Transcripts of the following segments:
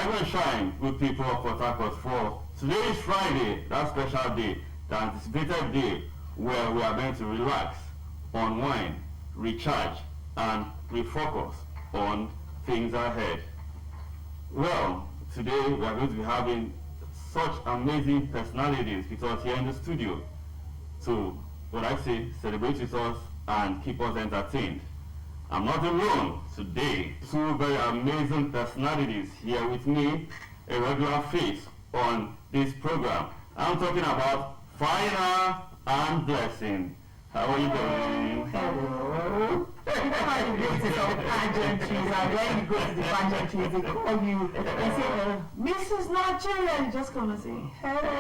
Rise and shine, good people of Port Harcourt, for today is Friday, that special day, the anticipated day where we are going to relax, unwind, recharge, and refocus on things ahead. Well, today we are going to be having such amazing personalities with us here in the studio to, what I say, celebrate with us and keep us entertained. I'm not alone today. Two very amazing personalities here with me, a regular face on this program. I'm talking about Fina and Blessing. How are you doing? Hello. You know how you go to some pageantries, and when you go to the pageantries, they call you, they say, Mrs. Nigeria, you just come and say, hello.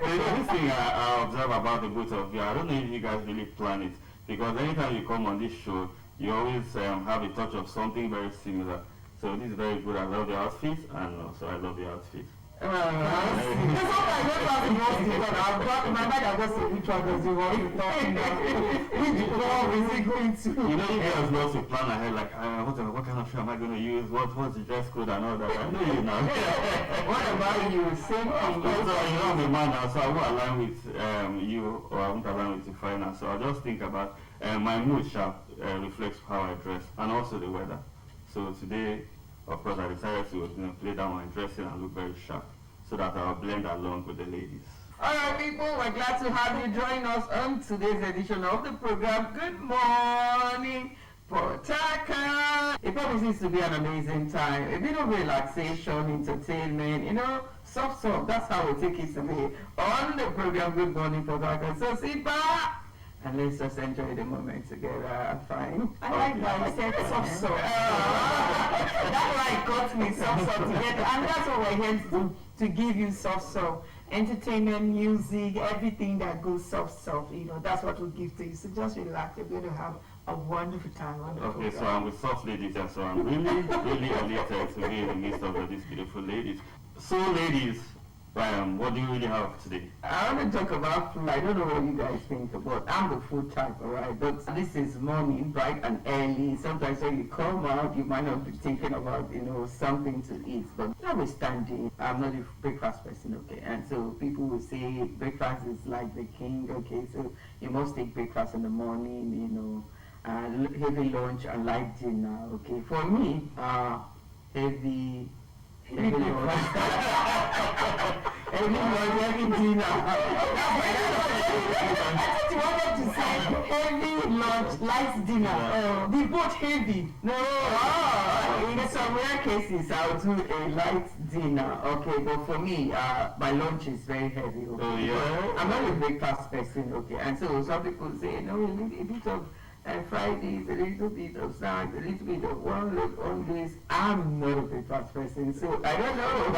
This thing I observe about the both of you, I don't know if you guys really plan it, because anytime you come on this show, you always have a touch of something very similar. So this is very good. I love your outfit, and also I love your outfit. That's what I don't have the most important. I've got my mind, I just say, which one does he want to talk about? Which one is he going to? You know, you guys love to plan ahead, like, what kind of show am I going to use? What's the dress code and all that? I know you now. What about you? Same thing. So, you know, I'm a man now, so I won't align with you, or I won't align with you finance. So I'll just think about my mood reflects how I dress, and also the weather. So today, of course, I decided to play down my dressing and look very sharp, so that I'll blend along with the ladies. Alright people, we're glad to have you join us on today's edition of the program. Good morning, Port Harcourt. It promises to be an amazing time. A bit of relaxation, entertainment, soft, that's how we take it today on the program. Good morning, Port Harcourt. So sit back and let's just enjoy the moment together. Fine. I like that you said soft. That's why it got me soft together. And that's what we're here to do, to give you soft. Entertainment, music, everything that goes soft. That's what we give to you. So just relax. You're going to have a wonderful time on the program. So I'm with soft ladies, and so I'm really, really elated to be in the midst of these beautiful ladies. So ladies, what do you really have today? I want to talk about food. I don't know what you guys think about. I'm the food type, alright? But this is morning, bright and early. Sometimes when you come out, you might not be thinking about, something to eat. But notwithstanding, I'm not a breakfast person, okay? And so people will say breakfast is like the king, okay? So you must take breakfast in the morning, heavy lunch and light dinner, okay? For me, heavy lunch. Heavy dinner. I thought you wanted to say heavy lunch, light dinner. Be both heavy. No. In some rare cases, I'll do a light dinner. Okay, but for me, my lunch is very heavy. Okay? Oh, yeah? I'm not a breakfast person. Okay, and so some people say, no, a bit of Fridays, a little bit of snacks, a little bit of one leg on this. I'm not a breakfast person, so I don't know.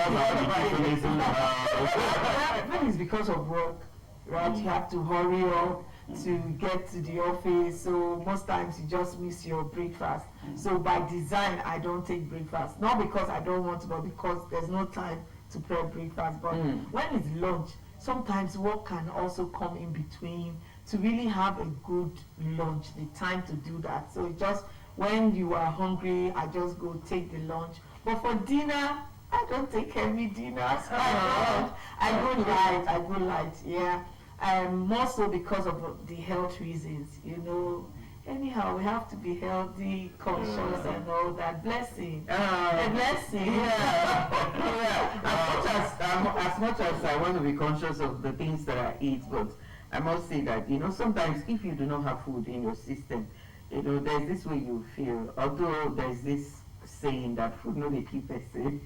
That is because of work, right? You have to hurry up to get to the office, so most times you just miss your breakfast. So by design, I don't take breakfast. Not because I don't want to, but because there's no time to prep breakfast. But when it's lunch, sometimes work can also come in between to really have a good lunch, the time to do that. So just when you are hungry, I just go take the lunch. But for dinner, I don't take heavy dinners. I go light, yeah. More so because of the health reasons, Anyhow, we have to be healthy, conscious, and all that. Blessing. A blessing. Yeah. As much as I want to be conscious of the things that I eat, but I must say that, sometimes if you do not have food in your system, there's this way you feel. Although there's this saying that food no dey kill person.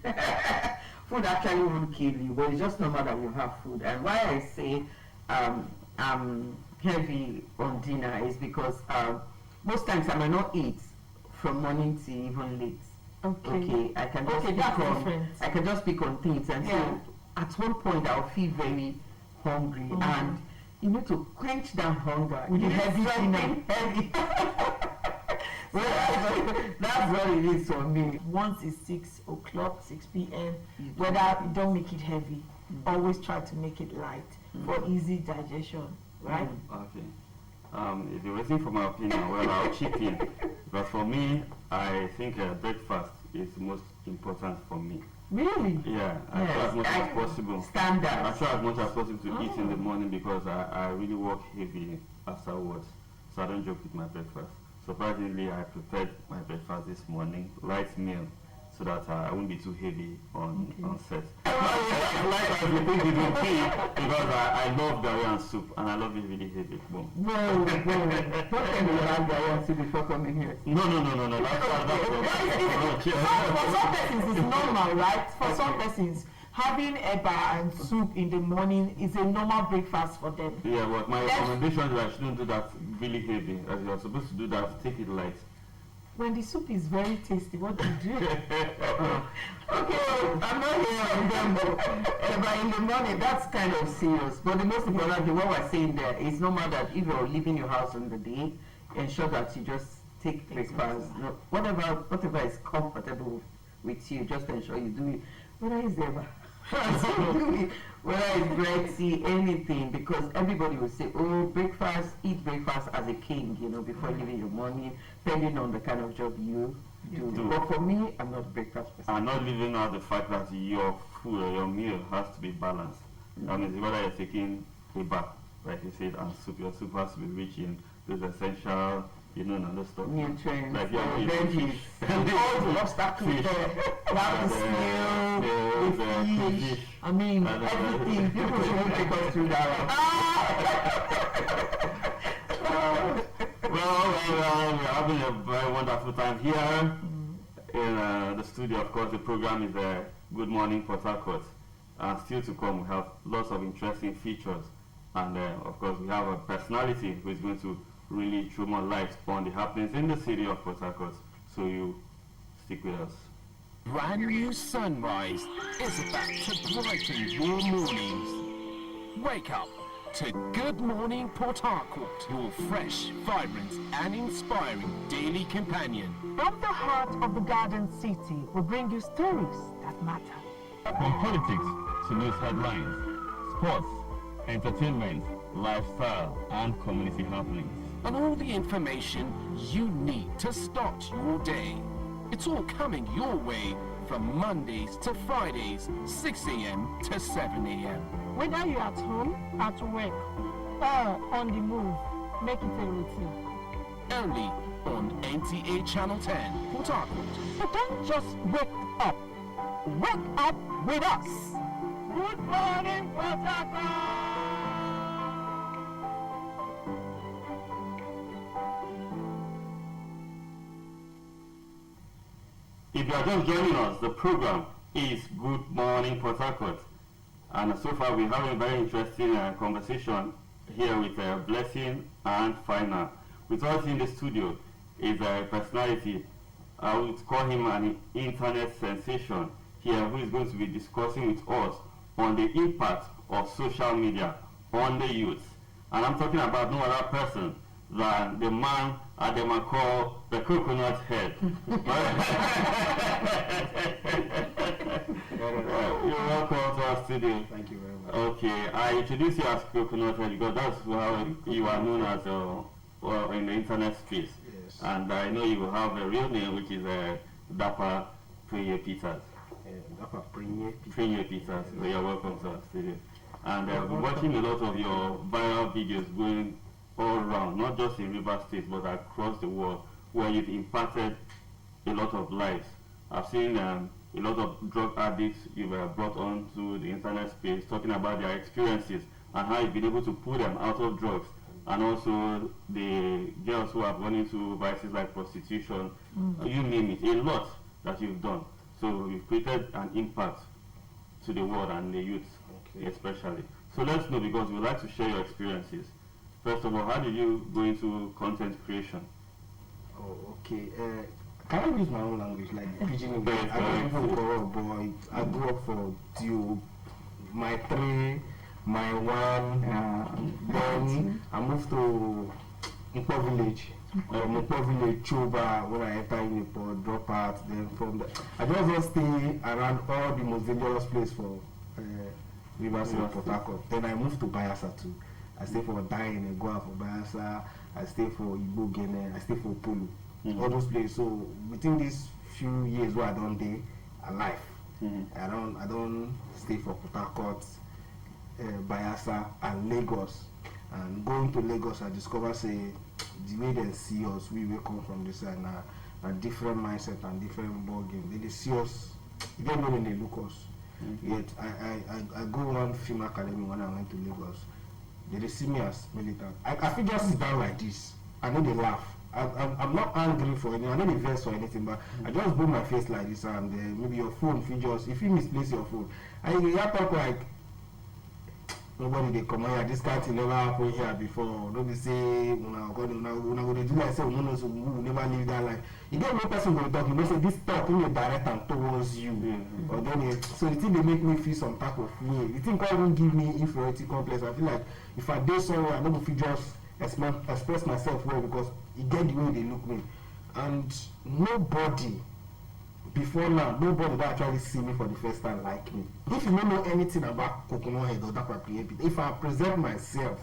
Food actually won't kill you, but it's just normal that you have food. And why I say I'm heavy on dinner is because most times I might not eat from morning to even late. Okay. I can just pick on things, and so at one point I'll feel very hungry, and you need to quench that hunger with a heavy dinner. That's what it is for me. Once it's 6 o'clock, 6 p.m., whether you don't make it heavy, always try to make it light for easy digestion, right? Okay. If you're waiting for my opinion, well, I'll chip in. But for me, I think breakfast is most important for me. Really? Yeah, I try as much as possible. Standard. I try as much as possible to eat in the morning because I really work heavy afterwards, so I don't joke with my breakfast. Surprisingly, I prepared my breakfast this morning, light meal, so that I won't be too heavy on set. Like I think it will be because I love Ghanaian soup and I love it really heavy. Boom. Whoa. What can you have Ghanaian soup before coming here? No. For some persons it's normal, right? For some persons, having eba and soup in the morning is a normal breakfast for them. Yeah, but my recommendation is that I shouldn't do that really heavy. As you're supposed to do that, take it light. When the soup is very tasty, what do you do? Okay, I'm not here on them, but in the morning, that's kind of serious. But the most important thing, what we're saying there is no matter that if you're leaving your house on the day, ensure that you just take breakfast. No, whatever is comfortable with you, just ensure you do it. Whether it's ever, whether it's bread, tea, anything, because everybody will say, oh, breakfast, eat breakfast as a king, before leaving your morning, depending on the kind of job you do. But for me, I'm not a breakfast person. I'm not leaving out the fact that your food or your meal has to be balanced. That means whether you're taking a bath, like you said, and soup, your soup has to be rich in those essential, and other stuff. Nutrients, like veggies, all the lobster fish, the fish. I mean, everything. People shouldn't take us through that. Well, we're having a very wonderful time here in the studio. Of course, the program is Good Morning Port Harcourt. And still to come, we have lots of interesting features. And of course, we have a personality who is going to really throw more light on the happenings in the city of Port Harcourt. So you stick with us. Brand new sunrise is about to brighten your mornings. Wake up to Good Morning Port Harcourt, your fresh, vibrant and inspiring daily companion. From the heart of the Garden City, we bring you stories that matter. From politics to news headlines, sports, entertainment, lifestyle, and community happenings. And all the information you need to start your day. It's all coming your way from Mondays to Fridays, 6 a.m. to 7 a.m. Whether you're at home, at work, or on the move, make it a routine. Only on NTA Channel 10, Port Harcourt. But don't just wake up. Wake up with us. Good morning, Port Harcourt! If you are just joining us, the program is Good Morning Port Harcourt. And so far we're having a very interesting conversation here with Blessing and Final. With us in the studio is a personality, I would call him an internet sensation here, who is going to be discussing with us on the impact of social media on the youth. And I'm talking about no other person than the man Adema call the coconut head. You're welcome to our studio. Thank you very much. Okay, I introduce you as coconut head because that's how you are known as well, in the internet space. Yes. And I know you have a real name, which is Dapper Premier Peters. Dapper Premier Premier Peters. So you're welcome to our studio. And I've been watching a lot of your viral videos going all around, not just in River State, but across the world, where you've impacted a lot of lives. I've seen a lot of drug addicts you've brought onto the internet space, talking about their experiences and how you've been able to pull them out of drugs, and also the girls who have gone into vices like prostitution, you name it, a lot that you've done. So you've created an impact to the world and the youth, especially. So let's know, because we'd like to share your experiences. First of all, how did you go into content creation? Oh, okay. Can I use my own language, like the pidgin English? I don't even grow up, boy. I grew up for Tube, my 3, my 1, then I moved to Mpo Village. Mpo Village, Choba, when I enter Uniport, drop out, then from there. I just don't stay around all the most dangerous place for River State, Port Harcourt. Then I moved to Bayelsa too. I stay for Dying and go out for Bayelsa. I stay for Igbo Gene. I stay for Polo. All those places. So within these few years where I don't day alive. I don't stay for Port Harcourt, Bayelsa and Lagos. And going to Lagos, I discover say the way they see us, we will come from this side now, a different mindset and different ball game. They see us, you don't know when they look us. Yet I go one film academy when I went to Lagos. They see me as militant. I feel just sit down like this. I know they laugh. I'm not angry for anything. I know they vex for anything, but I just put my face like this, and maybe your phone, if you misplace your phone, and you talk like nobody they come here. This kind of thing never happened here before. Don't be say una go to do like say we know so we will never live that life. You get no person going to talk. You know say this talk in a direct and towards you. Or then so the thing they make me feel some type of way. The thing can't even give me inferiority complex. I feel like if I do somewhere, I don't feel just express myself well because you get the way they look me. And nobody before now, nobody that actually see me for the first time like me. If you don't know anything about coconut head or that create if I present myself,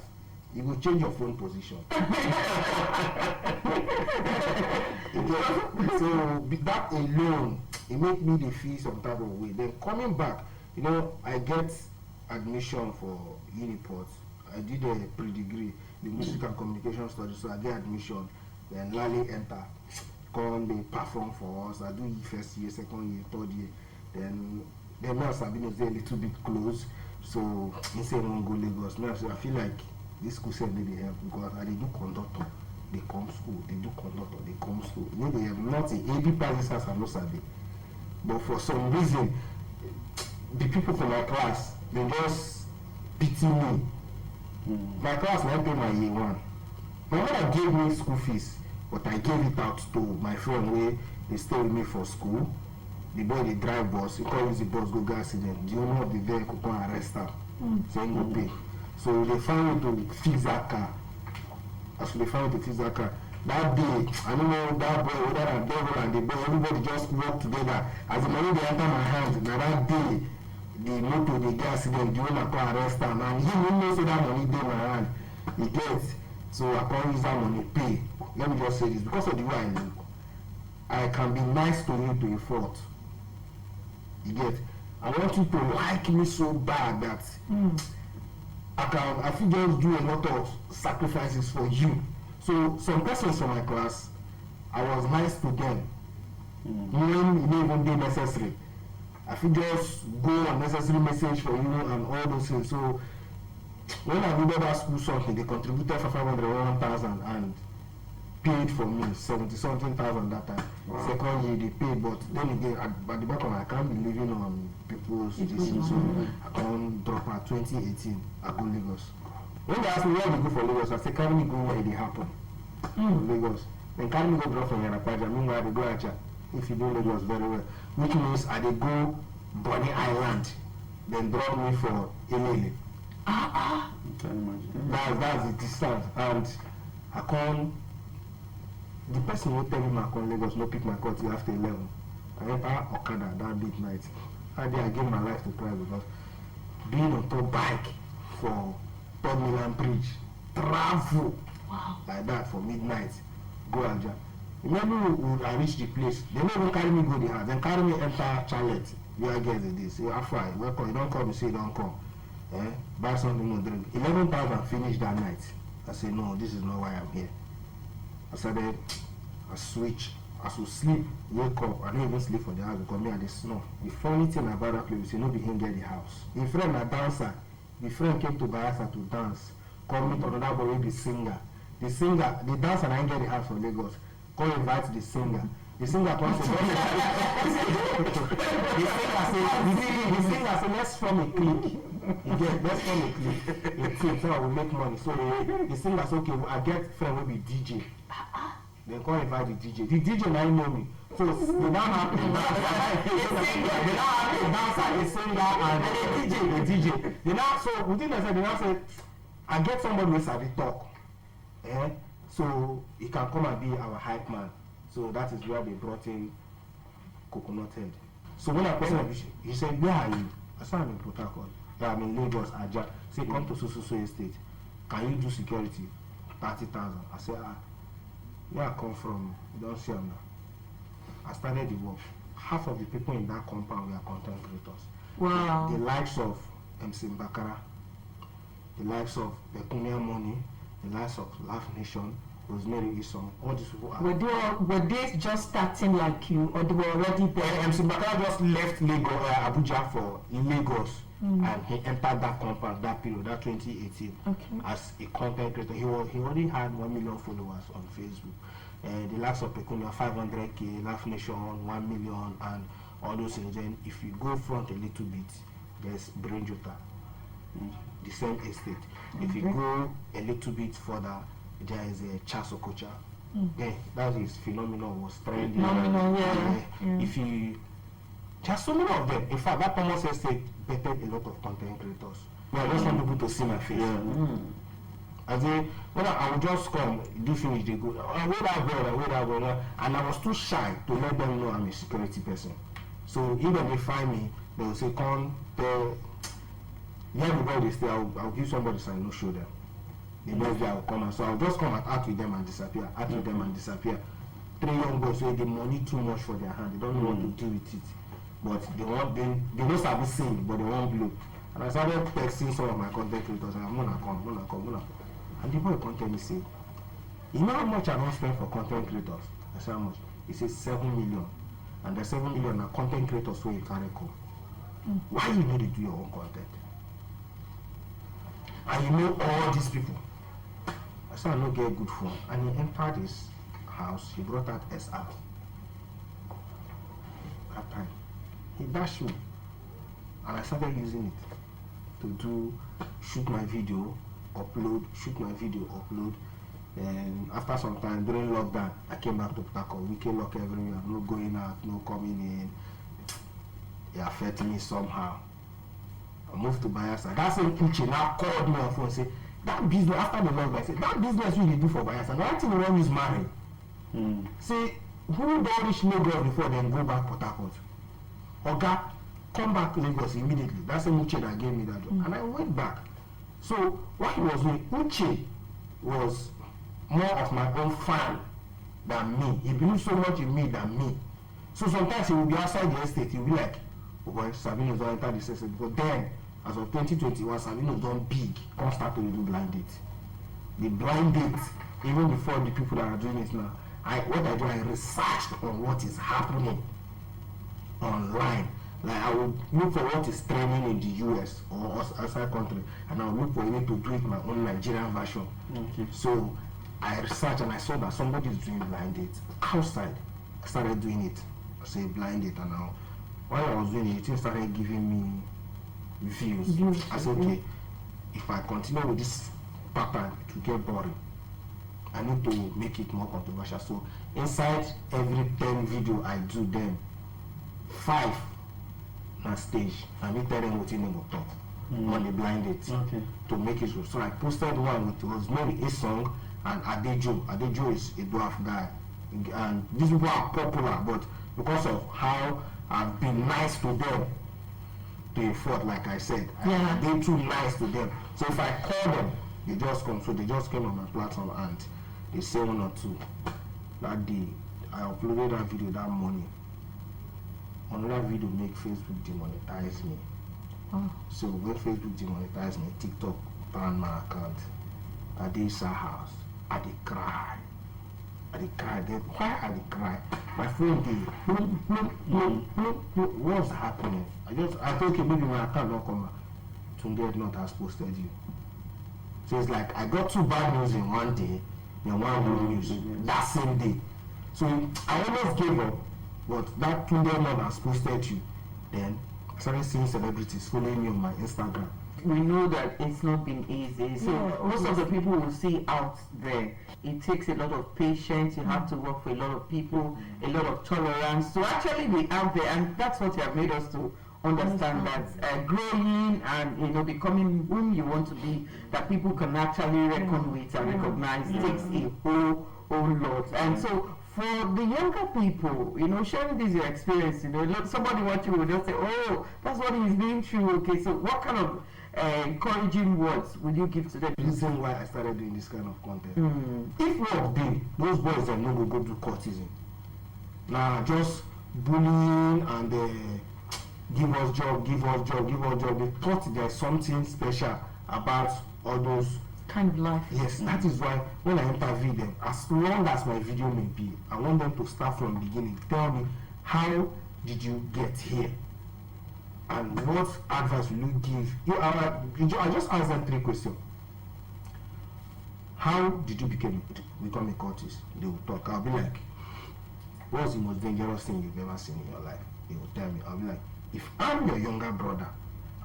you will change your phone position. So that alone, it make me the feel some type of way. Then coming back, I get admission for Uniport. I did a pre-degree, the music and communication studies, so I get admission. Then Lally enter. Come they perform for us. I do first year, second year, third year. Then now Sabine is a little bit close. So he said one go Lagos. Now so I feel like this school said they help because they do conductor, they come school, they do conductor, they come school. They have nothing. AB prices as I know Sabi. But for some reason, the people from my class, they just pity me. My class now pay my year one. My mother gave me school fees. But I gave it out to my friend where they stay with me for school. The boy they drive bus, he call use the bus go get accident. The owner of the vehicle come arrest her. So he go pay. So they found me to fix that car. As they found me to fix that car. That day, I don't know that boy, whether that devil and the boy, everybody just work together. As the money they enter my hand, now that day, the motor they get accident, the owner come arrest her. And he didn't know say that money dey my hand. He gets. So I can't use that money pay. Let me just say this, because of the way I look, I can be nice to you to a fault. You get? I want you to like me so bad that I feel just do a lot of sacrifices for you. So some persons from my class, I was nice to them. When it even be necessary. I feel just go unnecessary message for you and all those things. So when I did that school something, they contributed for 500 1,000 and paid for me 70-something thousand that time. Second year they paid, but then again at the back of my, I can't be living on people's decisions, so I can't drop at 2018. I go Lagos. When they ask me where they go for Lagos, I say carry me go where it happen. Lagos. Then carry me go drop from Yanapaja. Meanwhile they go Aja. If you do Lagos very well, which means I they go Bonny Island, then drop me for Elele. That's the distance, and I can't. The person who tell me I come Lagos no pick my call till after 11. I enter Okada that midnight. That day I gave my life to Christ because being on top bike for 3rd Milan Bridge, travel like that for midnight, go Aja. Remember when I reach the place, they never carry me go the house, then carry me enter Charlotte. Where I get this. Say, after I welcome, you don't come, you say you don't come. Buy something more drink. 11,000 finished that night. I say no, this is not why I'm here. I said I switch. I should sleep, wake up. I don't even sleep for the house because me and the snow. The funny thing about that place is you know be him get the house. The friend a dancer. The friend came to Bayelsa to dance. Come meet another boy, the singer. The dancer and I get the house for Lagos. Come invite the singer. The singer comes to the singer say let's form a clique. Let's form a clique. A clique so I will make money. So the singer say okay, I get friend will be DJ. They come invite the DJ. The DJ now know me. So they now have a dancer, a singer, and a DJ. They now so within the they now say I get somebody who sabi talk. So he can come and be our hype man. So that is where they brought in Coconut Head. So when I put him, he said, where are you? I said, I'm in Port Harcourt. Yeah, I'm in Lagos, Aja. Say, come to so estate. Can you do security? 30,000. I said, where I come from, you don't see him now. I started the work. Half of the people in that compound were content creators. Wow. The likes of MC Mbakara, the likes of Pecunia Money, the likes of Laugh Nation, Rosemary Isom, all these people are. Were they just starting like you, or they were already there? MC Mbakara just left Lagos, Abuja for Lagos, and he entered that compound, that period, that 2018, as a content creator. He already had 1 million followers on Facebook. The likes of Pecunia, 500K, Laugh Nation, 1 million, and all those things. Then if you go front a little bit, there's Brain Jota, the same estate. If you go a little bit further, there is a Charles Okocha. Yeah, that is phenomenal, was trending. If you just so many of them. In fact, that Thomas estate bettered a lot of content creators. I just want people to see my face. I say, well, I will just come, do finish, they go, I wait that well, and I was too shy to let them know I'm a security person. So even if they find me, they will say, come, before they stay, I'll give somebody sign, no show them. The next day I'll come, and so I'll just come and act with them and disappear, 3 young boys say the money too much for their hand, they don't know what to do with it. But they don't start to sing, but they won't blow. And I started texting some of my content creators, and I'm gonna come. And the boy content me say, you know how much I don't spend for content creators? I said, how much? He says 7 million. And the 7 million are content creators who you carry come. Why you know they do your own content? And you know all these people. I said, I don't get good phone. And he entered his house, he brought out SR. That time. He dashed me. And I started using it to shoot my video, upload. And after some time, during lockdown, I came back to Port. Weekend lock everywhere, no going out, no coming in. It affected me somehow. I moved to Bayelsa. That same Uche now called me on phone and said, that business, after the lockdown, I said, that business you do for Bayelsa, one thing you want is marry. Say, who don't reach Lagos before then go back Port Harcourt? Oga, come back to Lagos immediately. That's the Uche that gave me that job. And I went back. So what he was doing, Uche was more of my own fan than me. He believed so much in me than me. So sometimes he will be outside the estate, he will be like, oh boy, Sabino's don't enter this estate. But then, as of 2021, Sabino's done big, can't start to do blind date. The blind date, even before the people that are doing it now, I researched on what is happening online. Like I would look for what is trending in the US or outside country, and I would look for a way to do it my own Nigerian version. So I researched and I saw that somebody is doing blind dates outside. I started doing it. I say blind date, and now while I was doing it, it started giving me views. I said, okay, if I continue with this pattern, it will get boring. I need to make it more controversial. So inside every 10 video I do, then 5 on stage, and me tell them what you need to talk on the blind date to make it so I posted one with Rosemary Isom and Adejo. Adejo is a dwarf guy, and these people are popular, but because of how I've been nice to them to a fault, like I said, I've been too nice to them. So if I call them, they just come. So they just came on my platform and they say 1 or 2. That day, I uploaded that video that morning. Another video make Facebook demonetize me. So when Facebook demonetize me, TikTok banned my account. I did Sa house. I did cry. Then why I did cry? My phone did what's happening? I thought, okay, maybe my account don't come back. Tunde not has posted you. So it's like I got 2 bad news in one day, then 1 good news that same day. So I almost gave up. But that Tunde man has posted you. Then I started seeing celebrities following me on my Instagram. We know that it's not been easy. So most of the people we see out there, it takes a lot of patience. You have to work for a lot of people, a lot of tolerance to actually be out there, and that's what you have made us to understand that growing and becoming whom you want to be, that people can actually reckon with and recognize takes a whole lot. And so for the younger people, sharing this your experience, somebody watching will just say, oh, that's what he's been through. Okay, so what kind of encouraging words would you give to them? The reason why I started doing this kind of content. If not be, those boys that no go do courtesan. Now just bullying and give us job. They thought there's something special about all those kind of life. Yes, that is why when I interview them, as long as my video may be, I want them to start from the beginning. Tell me, how did you get here? And what advice will you give? I just asked them 3 questions. How did you become a cultist? They will talk. I'll be like, what's the most dangerous thing you've ever seen in your life? They will tell me. I'll be like, if I'm your younger brother,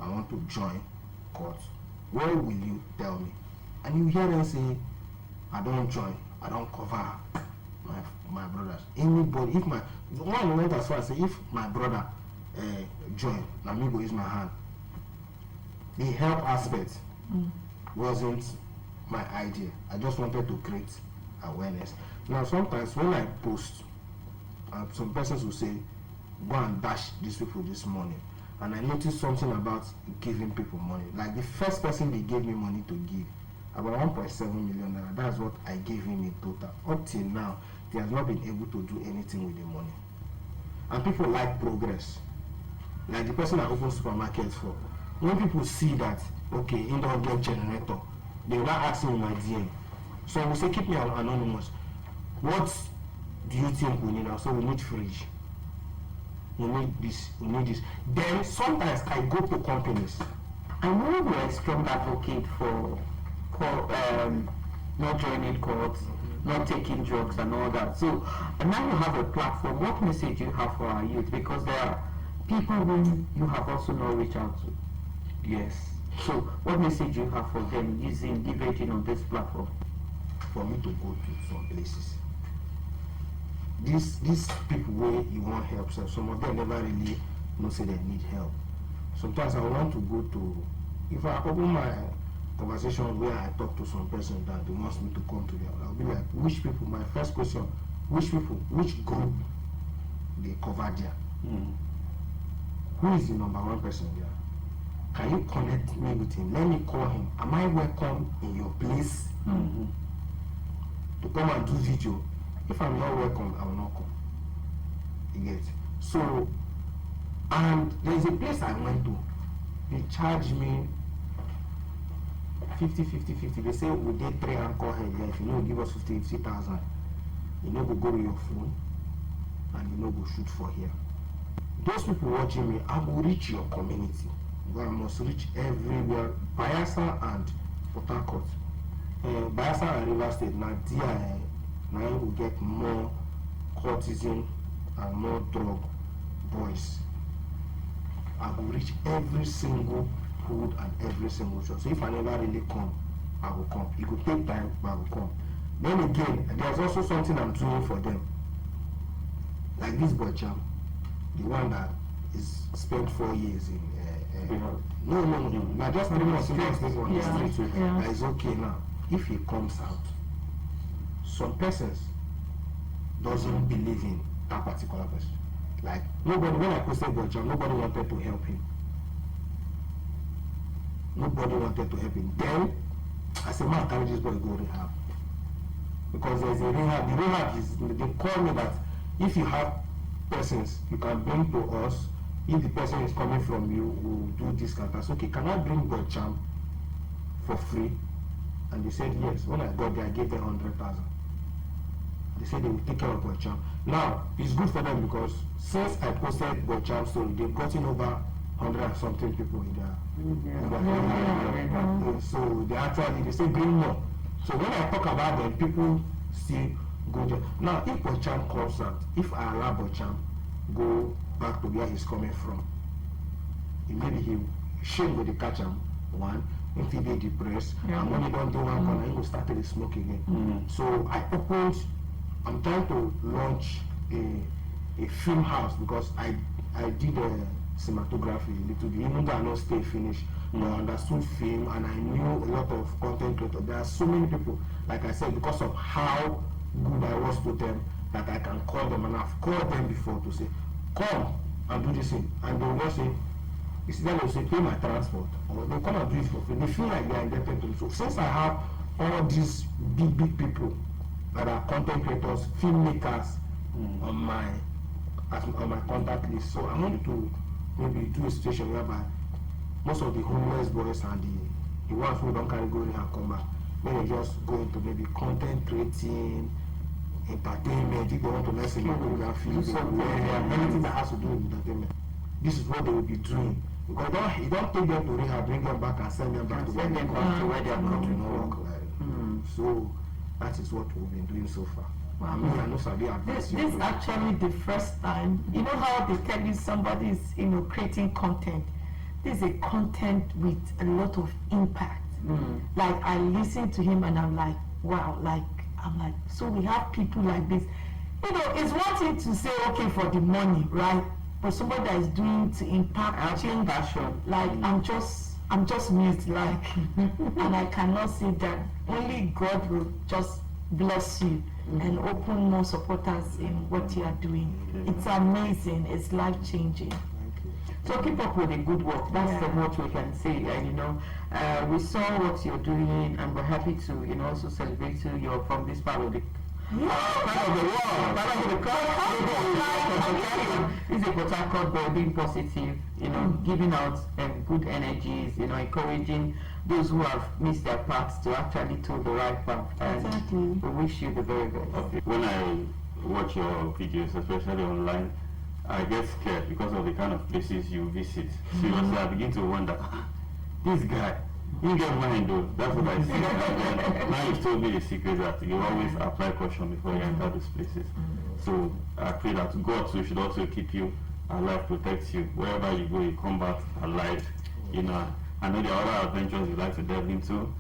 I want to join cult, what will you tell me? And you hear them say, I don't join, I don't cover my brothers. Anybody, if one went as far as say, if my brother join, now me go use my hand. The help aspect wasn't my idea. I just wanted to create awareness. Now sometimes when I post, some persons will say, go and dash these people this money. And I noticed something about giving people money. Like the first person they gave me money to give, about 1.7 million naira. That's what I gave him in total. Up till now, he has not been able to do anything with the money. And people like progress. Like the person I opened supermarkets for. When people see that, okay, he don't get generator, they will not ask me in my DM. So we say, keep me anonymous. What do you think we need now? So we need fridge. We need this, we need this. Then sometimes I go to companies. I know you are a strong advocate for not joining courts, not taking drugs and all that. So now you have a platform. What message do you have for our youth? Because there are people whom you have also not reached out to. Yes. So what message do you have for them leveraging on this platform? For me to go to some places. These people where you want help, so some of them never really know say they need help. Sometimes I want to go to, if I open my conversation where I talk to some person that they wants me to come to them, I'll be like, which people, my first question, which people, which group they cover there? Who is the #1 person there? Can you connect me with him? Let me call him. Am I welcome in your place to come and do video? If I'm not welcome, I will not come. You get? So, and there's a place I went to. They charged me 50. They say we did 3 anchor head here. If you know, give us 50,000. You know, go with your phone and you know, go shoot for here. Those people watching me, I will reach your community. I must reach everywhere. Bayelsa and Port Harcourt. Bayelsa and River State, now we will get more cultism and more drug boys. I will reach every single hood and every single church. So if I never really come, I will come. It could take time, but I will come. Then again, there's also something I'm doing for them. Like this boy Jam, the one that is spent 4 years in no. Now just 3 months on the street. That is okay now. If he comes out, some persons doesn't believe in that particular person. Like nobody, when I posted Gojam, nobody wanted to help him. Then I said, man, carry this boy go rehab. Because there's a rehab. The rehab is, they call me that if you have persons, you can bring to us. If the person is coming from you, we'll do this kind of thing. Okay, can I bring Gojam for free? And they said yes. When I got there, I gave them 100,000. They said they will take care of Gojam. Now, it's good for them because since I posted Gojam story, they've gotten over 100 and something people in there. So they say bring more. So when I talk about them, people still go there. Now, if Gojam comes out, if I allow Gojam go back to where he's coming from, maybe shame with the catch him one. If he be depressed, and when he don't do one corner, he will start to smoke again. So I'm trying to launch a film house because I did a cinematography a little bit, even though I not stay finished, but I understood film and I knew a lot of content creators. There are so many people, like I said, because of how good I was to them, that I can call them, and I've called them before to say, come and do this thing, and they will just say, it's either they will say, pay my transport, or they'll come and do it for free. They feel like they are indebted to me. So since I have all these big people that are content creators, filmmakers on my on my contact list. So I want to maybe do a situation whereby most of the homeless boys and the ones who don't carry go and come back, maybe just go into maybe content creating, entertainment. If they want to learn cinematography, anything that has to do with entertainment. This is what they will be doing. Because you don't take them to rehab, bring them back and send them back to where they are country no work. So that is what we've been doing so far. Wow. I know Sabi advice. This actually the first time. You know how they tell you somebody is, creating content. This is a content with a lot of impact. Like I listen to him and I'm like, wow, so we have people like this. It's one thing to say, okay, for the money, right? But somebody that is doing to impact change, like I'm just mute, like, and I cannot say that. Only God will just bless you and open more supporters in what you are doing. It's amazing. It's life changing. So keep up with the good work. That's the much we can say. And we saw what you're doing, and we're happy to also celebrate you. You're from this part of the part of the world, part of the country. It's a Port Harcourt boy being positive, giving out good energies, encouraging those who have missed their paths to actually toe the right path. And Exactly. we wish you the very best. Okay. When I watch your videos, especially online, I get scared because of the kind of places you visit. Seriously, I begin to wonder, this guy, you get mind though. That's what I see. Now you've told me the secret that you always apply caution before you enter these places. So I pray that God too should also keep you alive, protect you. Wherever you go, you come back alive. I know there are other adventures you like to delve into,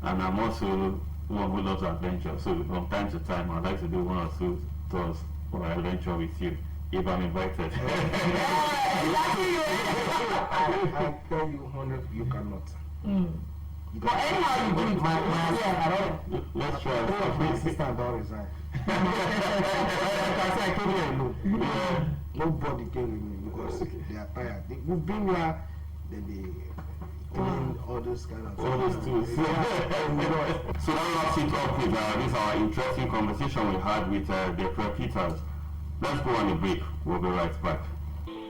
and I'm also one who loves adventure. So from time to time, I'd like to do 1 or 2 tours or adventure with you, if I'm invited. I tell you 100, you cannot. But anyhow, you do it. Let's try. My sister don't resign. I came here alone. Nobody came with me because they are tired. We've been here, then they doing all those kind of All those tools. So now wraps it up with this our interesting conversation we had with the Peters. Let's go on a break. We'll be right back.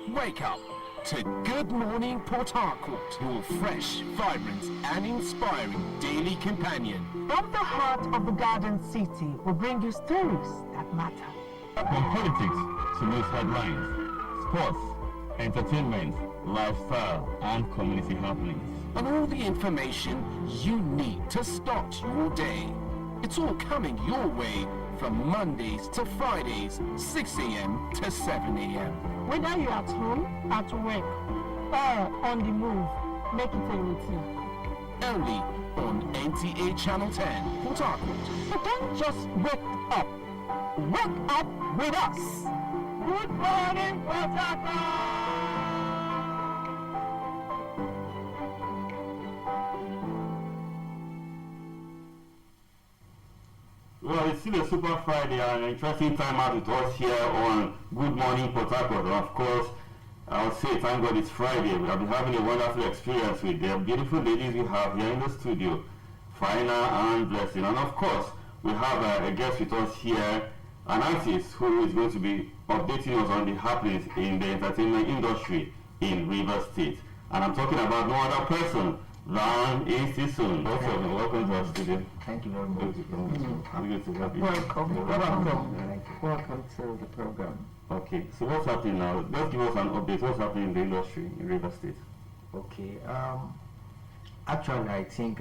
Wake up to Good Morning Port Harcourt, your fresh, vibrant and inspiring daily companion. From the heart of the Garden City, we bring you stories that matter. From politics to news headlines, sports, entertainment, lifestyle, and community happenings. And all the information you need to start your day. It's all coming your way from Mondays to Fridays, 6 a.m. to 7 a.m. Whether you're at home, at work, or on the move, make it a routine. Only on NTA Channel 10, Port Harcourt. But don't just wake up. Wake up with us. Good morning, Port Harcourt! Well, it's still a super Friday and an interesting time out with us here on Good Morning Port Harcourt. And of course, I'll say thank God it's Friday. We have been having a wonderful experience with the beautiful ladies we have here in the studio, Fina and Blessing. And of course, we have a guest with us here, an artist who is going to be updating us on the happenings in the entertainment industry in Rivers State. And I'm talking about no other person than Institution. Welcome to our studio. Thank you very much. I'm good to have you. Welcome to the program. Okay, so what's happening now? Just give us an update. What's happening in the industry in Rivers State? Okay, actually I think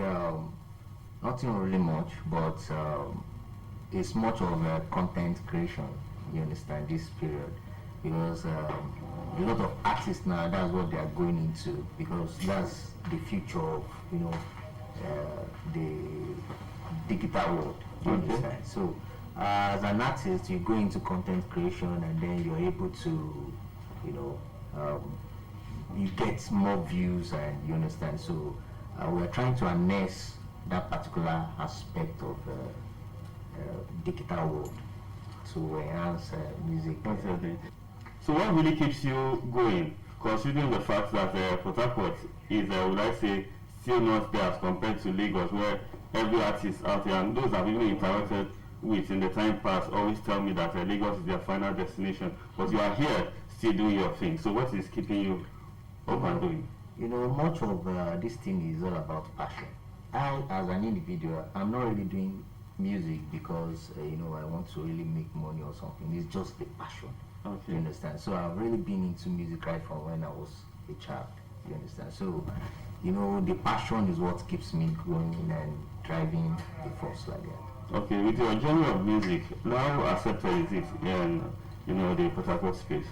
nothing really much, but it's much of content creation, you understand, this period, because a lot of artists now, that's what they are going into, because that's the future of, the digital world, you understand. So as an artist, you go into content creation and then you're able to, you get more views, and you understand. So we're trying to harness that particular aspect of digital world to enhance music. So what really keeps you going, considering the fact that Port Harcourt is, would I say, still not there as compared to Lagos, where every artist out there, and those have even interacted with in the time past always tell me that Lagos is their final destination, but you are here still doing your thing. So what is keeping you up and doing? You know, much of this thing is all about passion. I, as an individual, I'm not really doing music because you know, I want to really make money or something. It's just the passion. Okay. You understand? So I've really been into music right from when I was a child. You understand? So, you know, the passion is what keeps me going and driving the force like that. Okay, with your genre of music, how accepted is it in, you know, the Port Harcourt space?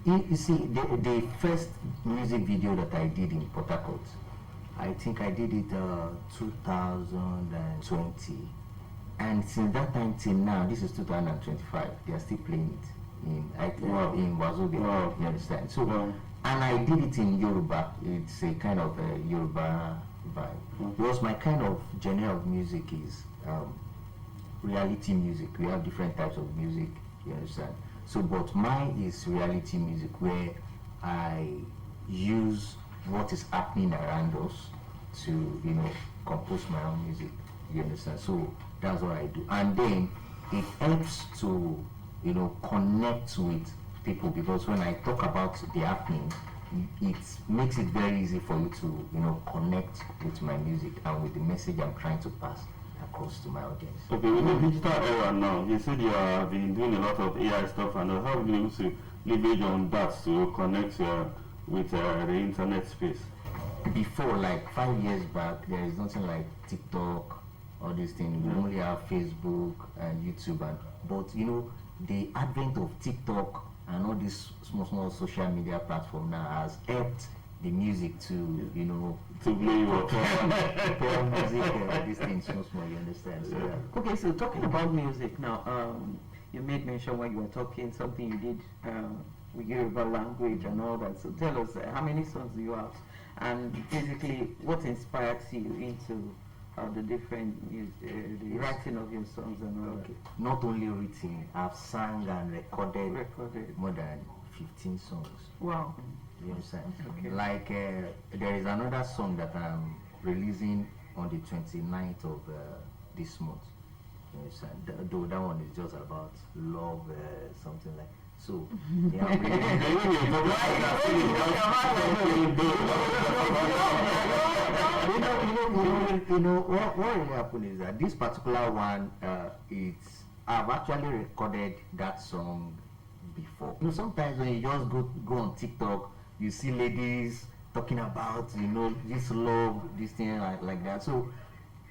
You see, the first music video that I did in Port Harcourt, I think I did it 2020, and since that time till now, this is 2025, they are still playing it in in Wazobia. Wow. You understand? So, Wow. and I did it in Yoruba. It's a kind of a Yoruba vibe. Because my kind of genre of music is reality music. We have different types of music. You understand? So, but mine is reality music where I use what is happening around us to, you know, compose my own music. You understand? So that's what I do. And then it helps to, you know, connect with people, because when I talk about the happening, it makes it very easy for you to, you know, connect with my music and with the message I'm trying to pass across to my audience. Okay, with the digital era now, you said you have been doing a lot of AI stuff, and how have you been able to leverage on that to connect with the internet space? Before, like 5 years back, there is nothing like TikTok, all these things. We only have Facebook and YouTube, but you know, the advent of TikTok and all these small social media platform now has helped the music to, you know, To play your prepare music and all these things small, you understand? So, Okay, so talking about music now, you made mention when you were talking something you did with Yoruba language and all that. So tell us, how many songs do you have? And basically, what inspires you into the different the writing of your songs and all okay. Not only written, I've sang and recorded Recorded. more than 15 songs. that? Wow. You understand? Okay. Like there is another song that I'm releasing on the 29th of this month. You understand? Though that one is just about love, something like. So, yeah, I'm you know, what really happened is that this particular one, I've actually recorded that song before. You know, sometimes when you just go on TikTok, you see ladies talking about, you know, this love, this thing like that. So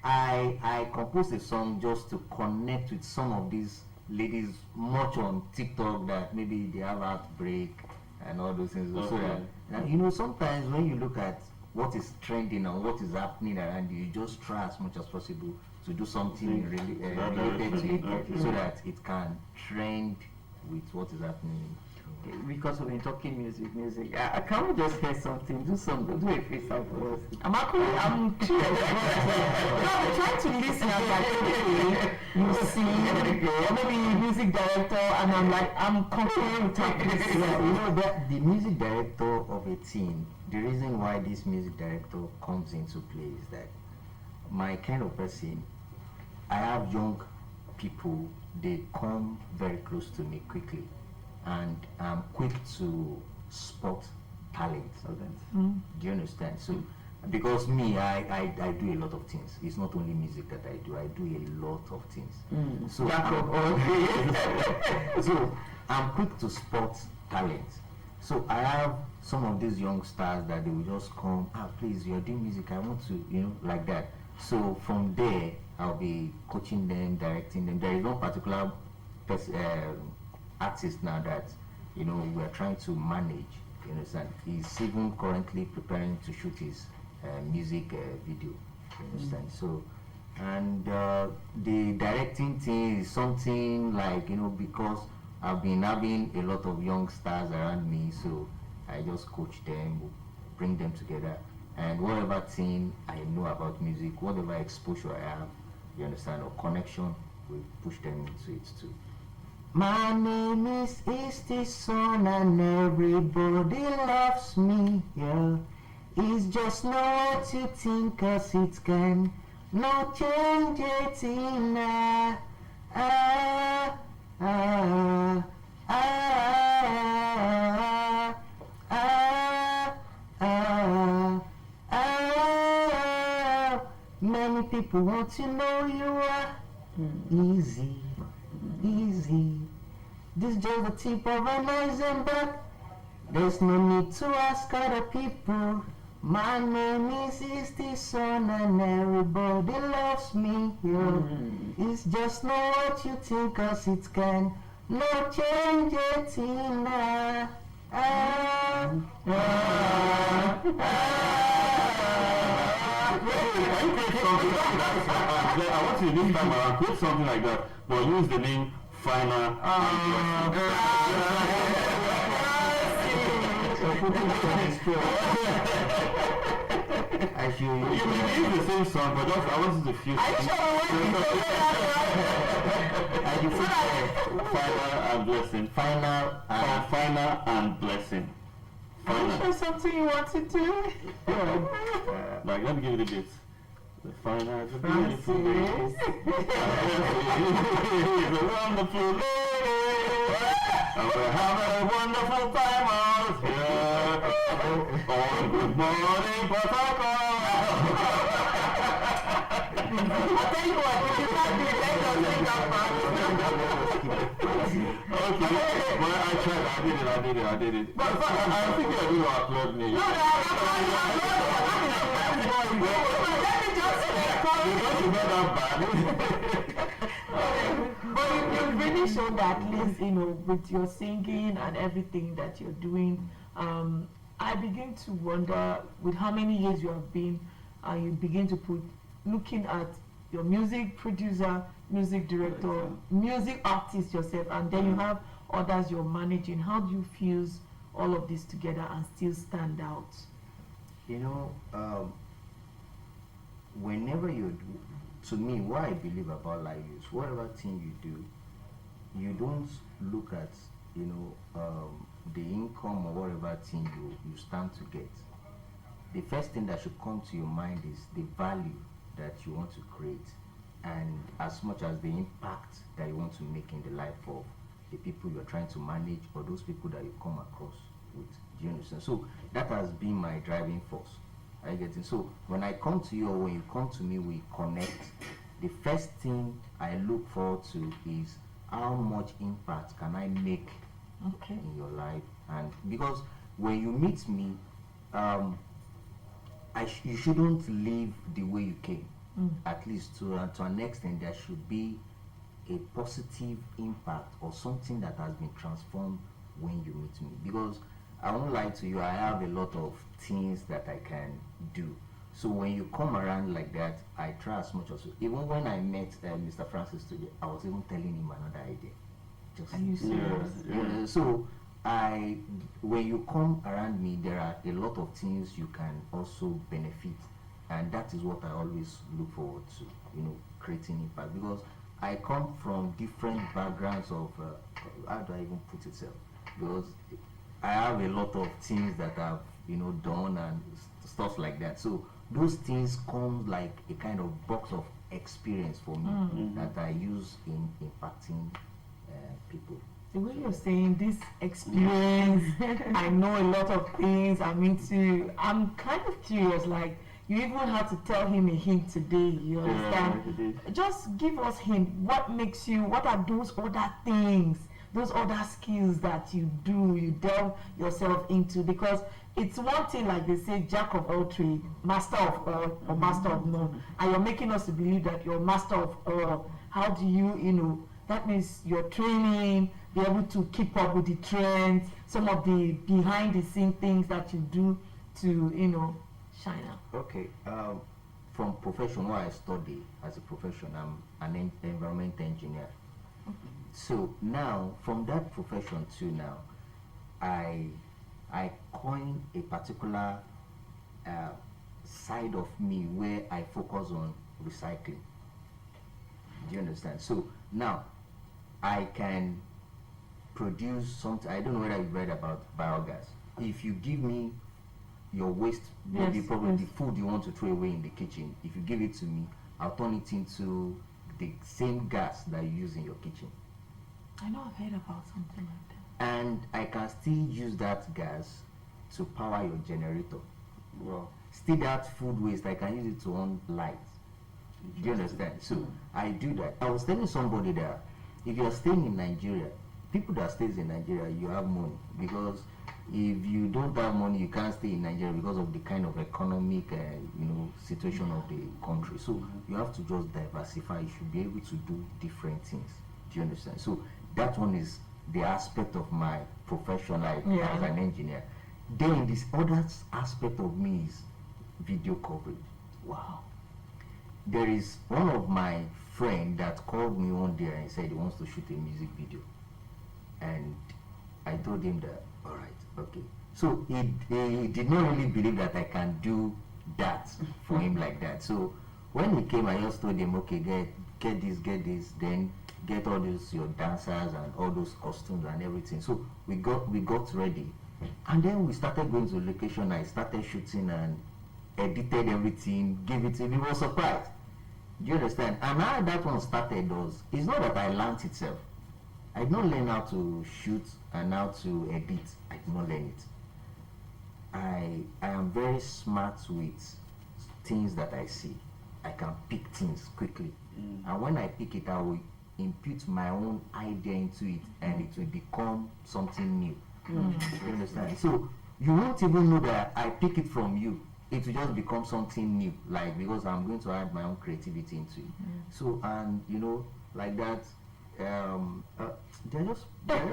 I composed a song just to connect with some of these ladies much on TikTok that maybe they have heartbreak and all those things. So that, now, you know, sometimes when you look at what is trending and what is happening around you, you just try as much as possible to do something really related to it, so that it can trend with what is happening. Okay, because we've been talking music. Can we just hear something? Do a freestyle for us. I'm trying to listen. I'm like, okay, you sing, or maybe music director, and I'm comparing with this. Yeah, you know that the music director of a team, the reason why this music director comes into play is that my kind of person, I have young people, they come very close to me quickly, and I'm quick to spot talent. Do you understand? So, because me, I do a lot of things. It's not only music that I do a lot of things. So, so I'm quick to spot talent. So I have some of these young stars that they will just come, please, you're doing music, I want to, you know, like that. So from there, I'll be coaching them, directing them. There is no particular artist now that, you know, we're trying to manage, you understand? He's even currently preparing to shoot his music video, you understand? So, and the directing thing is something like, you know, because I've been having a lot of young stars around me, so I just coach them, bring them together, and whatever thing I know about music, whatever exposure I have, you understand, or connection, we push them into it too. My name is the Son, and everybody loves me, yeah. It's just not what you think, 'cause it can not change it in Ah, ah, ah, ah, ah, ah. Many people want to know you are easy, easy. This just the tip of an iceberg. There's no need to ask other people. My name is the Son and everybody loves me. Yeah. It's just not what you think, cause it can not change it in a Can you create something like that? I want you this time around, create something like that, but use the name Final. I should You may use the same song, but just I want you to feel. Are you sure I should put Final and blessing. Final and blessing. Are you Final. sure something you want to do? Like, let me give you the beats. The final is a beautiful day. It's a wonderful day. And we're having a wonderful time out here. Oh, good morning, Port Harcourt. I'll tell you what, if you can't do it, let us take that back. Okay, well, I tried. I did it. But I think you're going to applaud me. No, I'm let me just You're not that bad. But you've really shown that, at least, with your singing and everything that you're doing. I begin to wonder, with how many years you have been, you begin to looking at your music producer, music director, music artist yourself, and then you have others you're managing. How do you fuse all of this together and still stand out? Whenever to me, what I believe about life is whatever thing you do, you don't look at, the income or whatever thing you stand to get. The first thing that should come to your mind is the value that you want to create, and as much as the impact that you want to make in the life of the people you're trying to manage or those people that you come across with. Do you understand? So that has been my driving force. I get it. So when I come to you or when you come to me, we connect. The first thing I look forward to is how much impact can I make in your life. And because when you meet me, you shouldn't live the way you came. At least to an extent, there should be a positive impact or something that has been transformed when you meet me. Because I won't lie to you, I have a lot of things that I can do. So when you come around like that, I try as much as even when I met Mr. Francis today, I was even telling him another idea. Just Are you serious? Yeah. So when you come around me, there are a lot of things you can also benefit, and that is what I always look forward to, creating impact. Because I come from different backgrounds of how do I even put it? Because I have a lot of things that I've done and stuff like that. So those things come like a kind of box of experience for me that I use in impacting people. The way you're saying this experience, I know a lot of things. I'm kind of curious, like, you even had to tell him a hint today, you understand? Just give us hint. What are those other things, those other skills that you do, you delve yourself into? Because it's one thing, like they say, jack of all trades, master of all, or master of none. And you're making us to believe that you're master of all. How do you, that means your training, be able to keep up with the trends, some of the behind the scene things that you do to, shine out. Okay, from profession, what I study as a profession, I'm an environmental engineer. So now, from that profession to now, I coin a particular side of me where I focus on recycling. Do you understand? So now, I can produce something. I don't know whether you've read about biogas. If you give me your waste, maybe probably the food you want to throw away in the kitchen, if you give it to me, I'll turn it into the same gas that you use in your kitchen. I know I've heard about something like that. And I can still use that gas to power your generator. Well, Still that food waste, I can use it to on light. Do you understand? So I do that. I was telling somebody that if you are staying in Nigeria, people that stays in Nigeria, you have money, because if you don't have money, you can't stay in Nigeria because of the kind of economic, situation of the country. So you have to just diversify. You should be able to do different things. Do you understand? So that one is the aspect of my profession, like as an engineer. Then this other aspect of me is video coverage. Wow. There is one of my friend that called me one day and said he wants to shoot a music video, and I told him that all right, okay. So he did not really believe that I can do that for him like that. So when he came, I just told him, okay, get this, then get all those your dancers and all those costumes and everything. So we got ready, and then we started going to location. I started shooting and edited everything, gave it to him. He was surprised. Do you understand? And how that one started was, it's not that I learned itself. I did not learn how to shoot and how to edit. I did not learn it. I am very smart with things that I see. I can pick things quickly. And when I pick it, I will input my own idea into it, and it will become something new. You understand? So you won't even know that I pick it from you. It will just become something new, like, because I'm going to add my own creativity into it. So, and like that, they're just Okay,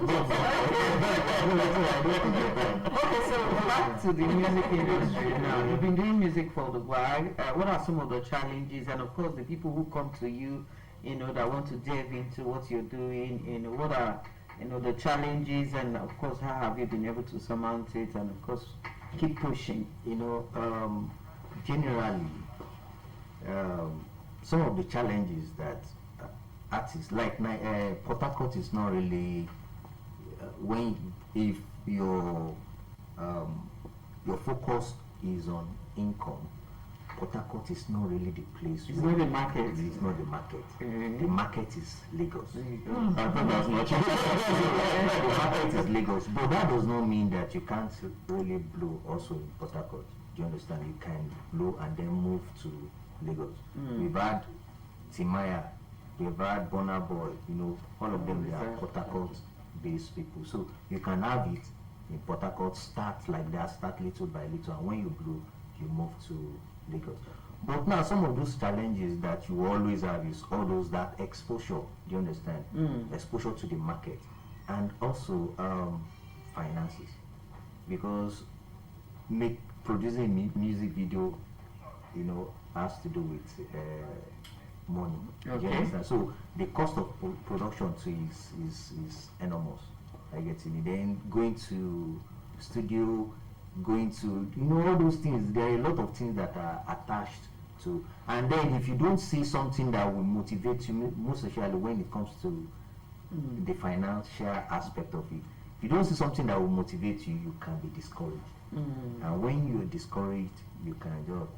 so back to the music industry now. You've been doing music for a while. What are some of the challenges, and of course the people who come to you, that want to delve into what you're doing, what are the challenges, and of course how have you been able to surmount it, and of course keep pushing? Generally, some of the challenges that artists like Port Harcourt is not really if your focus is on income. Port Harcourt is not really the place. It's not the market. It's not the market. The market is Lagos. I think that's not true. The market is Lagos, but that does not mean that you can't really blow also in Port Harcourt. Do you understand? You can blow and then move to Lagos. We've had Timaya, we've had Burna Boy, all of them, they are Port Harcourt based people. So you can have it in Port Harcourt, start like that, start little by little, and when you blow, you move to Lagos. But now some of those challenges that you always have is all those that exposure. Do you understand? Exposure to the market, and also finances, because producing music video, has to do with money. Okay. Do you understand? So the cost of production too is enormous. I get it. Then going to studio, going to all those things, there are a lot of things that are attached to, and then if you don't see something that will motivate you, most especially when it comes to the financial aspect of it, if you don't see something that will motivate you, you can be discouraged. And when you're discouraged, you can just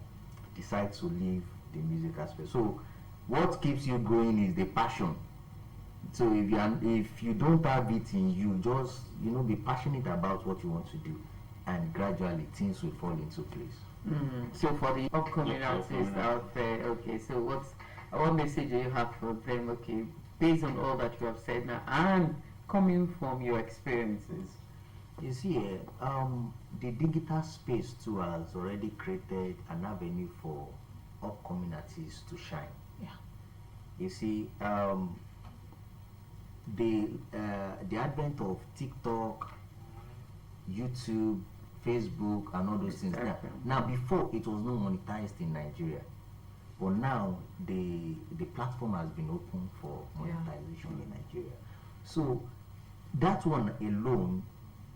decide to leave the music aspect. So what keeps you going is the passion. So if you don't have it in you, just be passionate about what you want to do, and gradually things will fall into place. So for the upcoming artists out there, okay, so what message do you have for them, okay, based on all that you have said now and coming from your experiences? You see, the digital space too has already created an avenue for upcoming artists to shine. Yeah. You see, the advent of TikTok, YouTube, Facebook, and all those things. Now, before it was not monetized in Nigeria, but now the platform has been open for monetization in Nigeria. So that one alone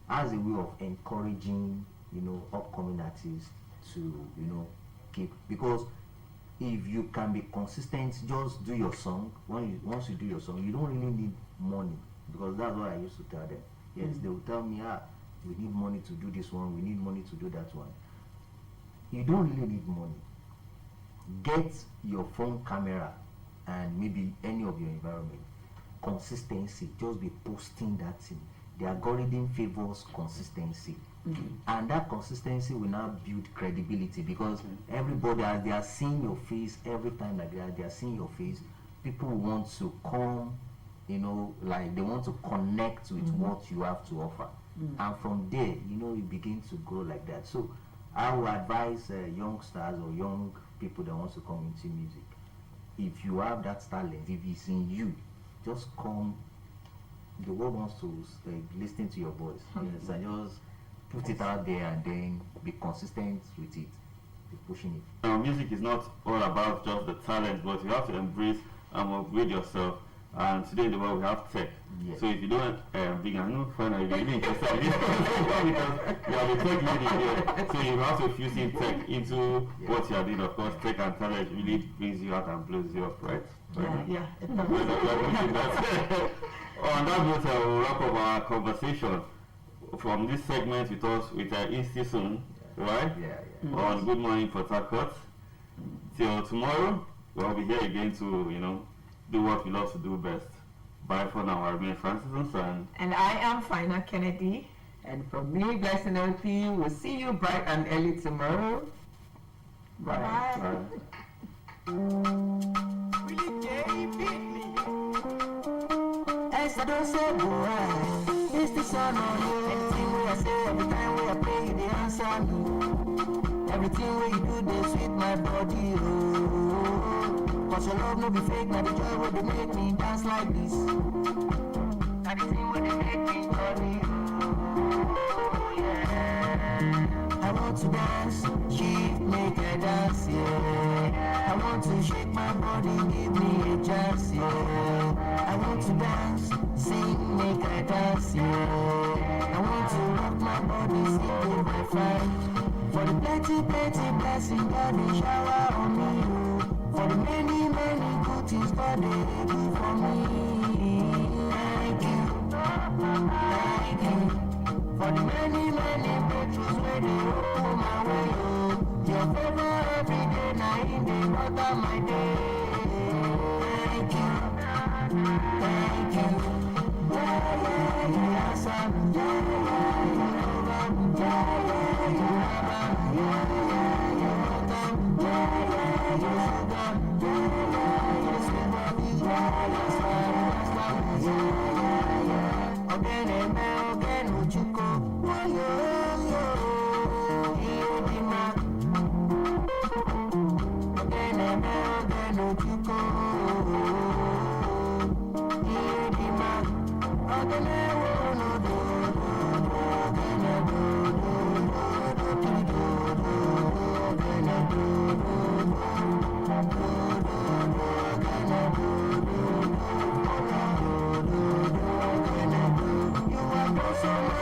has a way of encouraging, upcoming artists to, keep, because if you can be consistent, just do your song. Once you do your song, you don't really need money, because that's what I used to tell them. Yes, they will tell me, we need money to do this one, we need money to do that one. You don't really need money. Get your phone camera and maybe any of your environment, consistency, just be posting that thing. The algorithm favors consistency. And that consistency will now build credibility, because everybody, as they are seeing your face every time like that, they are seeing your face, people want to come, like they want to connect with what you have to offer. And from there, you begin to grow like that. So I would advise youngsters or young people that want to come into music, if you have that talent, if it's in you, just come. The world wants to listen to your voice. Yes, and just put it out there and then be consistent with it, be pushing it. Music is not all about just the talent, but you have to embrace and upgrade yourself. And today in the world we have tech. Yes. So if you don't big and no fun, you're really interested in this because you are the tech lady here. So you have to fuse in tech into what you are doing. Of course, tech and talent really brings you out and blows you up, right? Yeah. On that note, we'll wrap up our conversation from this segment with us with Institution, right? Yeah. On Good Morning Port Harcourt. Till tomorrow, we'll be here again to, do what we love to do best. Bye for now. I remain Francis And I am Fina Kennedy. And from me, Blessing LP, we'll see you bright and early tomorrow. Bye. Bye. I don't say boy, it's the sun on you. Anything we I say, every time we I play, you they answer me. Everything we you do, they sweet my body, oh. Cause your love no be fake, now the joy what they make me dance like this. Now the thing what they make me jolly, oh, yeah. I want to dance, shift, make a dance, yeah. I want to shake my body, give me a chance, yeah. I want to dance, sing, make a dance, yeah. I want to rock my body, sing with my friend. For the plenty blessing God they shower on me, oh. For the many good things God they do for me. Thank you. For the many breakthroughs where they open my way, oh. Your favor every day, now in the water my day. Thank you. Yeah, son.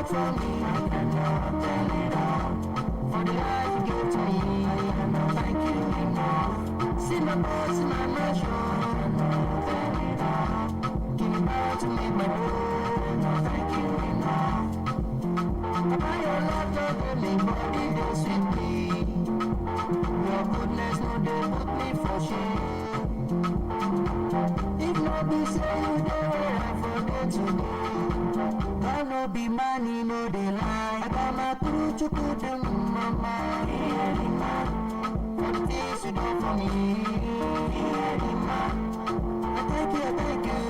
For me, I cannot tell it all. For the life you give to me, I cannot thank you enough. See my boss in my mansion, I cannot tell it all. Give me power to make my door, I cannot thank you enough. By your love, Lord, they make body they sweet me. Your goodness, no, they put me for shame. If not be say you there, I forget to do. God no be money, no they lie. I got my crew to put them in my mind. For the things you do for me, I thank you, thank you.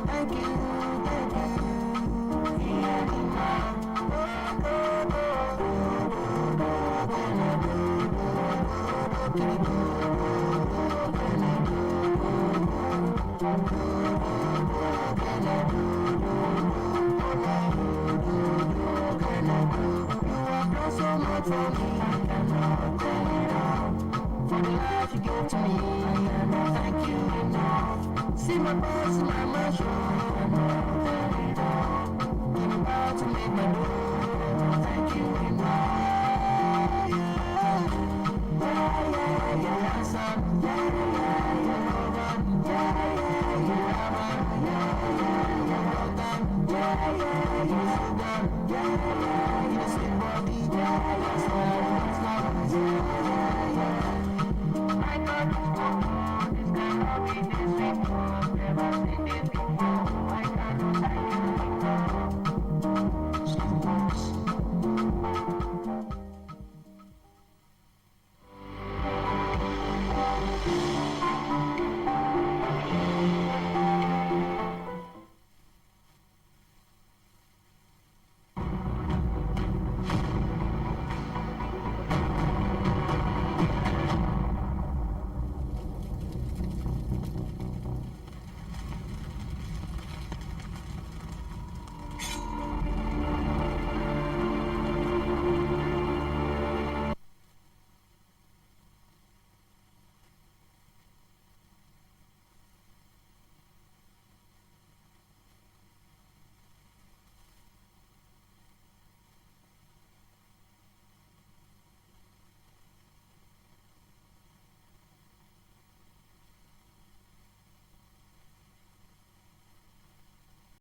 Thank you, thank you. So much for me, I cannot tell it all. For the life you give to me, I cannot thank you enough. See my boss in my mansion, I cannot tell it all. Give me power to make my door, I cannot thank you enough. Yeah, son. Yeah,